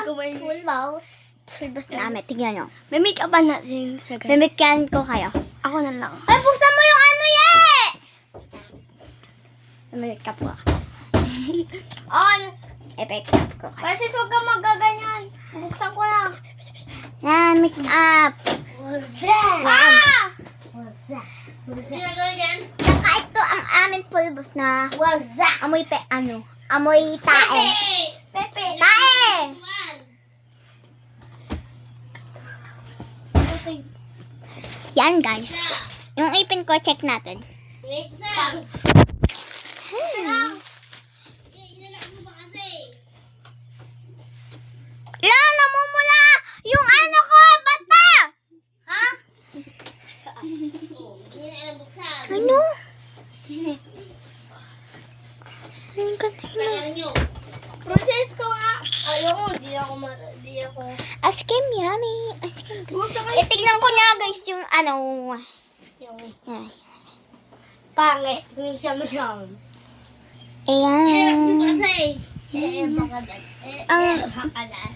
ang full boss. Full boss namin. Tingnan nyo. May make-up ba natin siya, guys? Mimikyan ko kayo. Ako na lang. Ay, buksan mo yung ano Mimikap ko. On! Epekap ko kayo. Kasi huwag kang magaganyan. Buksan ko na. Yan, make up. Ah! Waza. Ginagawa dyan? Saka ito ang aming full boss na waza. Amoy amoy tae. Pepe! Tae! Yan guys. Yung ipin ko, check natin. Wait na. La, namumula! Yung ano ko, bata! Ha? Hindi na alam buksan. Ano? Ayun ka na. Kailangan nyo. Process ko nga. Ayoko, di ako. Askim, yummy. Askim. Buksan ka. Tignan ko niya guys yung ano. Yung Yan. pangit. Minsan. Ayan. Kasi. Bakadan. Bakadan.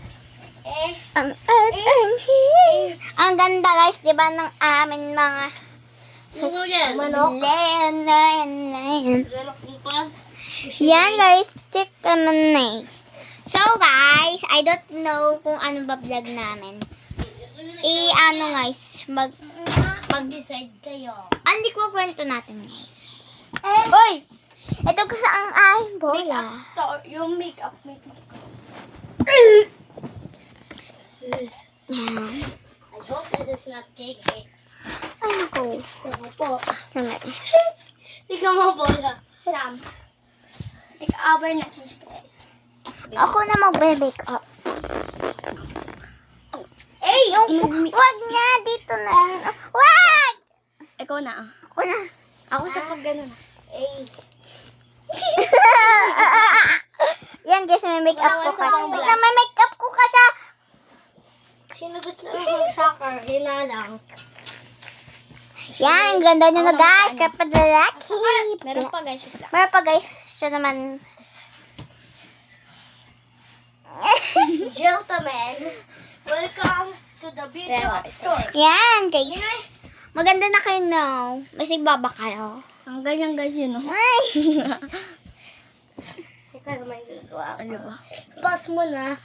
Ang ganda guys, di ba, ng amin mga Manok. Manok mo pa. Yan guys, check naman na eh. So guys, I don't know kung ano ba vlog namin. Ano guys, Mag-decide kayo. hindi ko kwento natin guys. Uy! Ito kasi ang aking bola. Yung make-up. Yan. I hope this is not cake. Ay naku. Ako po. Naman. Hindi ka mabola. Ram. Make-over natin siya, guys. Ako na magbe-bake up. Wag nga, dito na. Wag! Ikaw na. Ako na. Ako sa pag gano'n. Yan guys, may make up ko Wala, ka. wala. Wait lang, may make up ko ka siya. Sinagot lang ako sa soccer. Hinalang. Yan, ang ganda nyo na guys. Kapag lalaki. Meron pa, guys. Meron pa guys. Siya naman. Gentlemen, welcome to the video store. Yan guys. Maganda na kayo now. Basig baba kayo. Ang ganyan guys yun, no? Ay. Ikaw naman ginagawa ko. Ano ba? Pass mo na.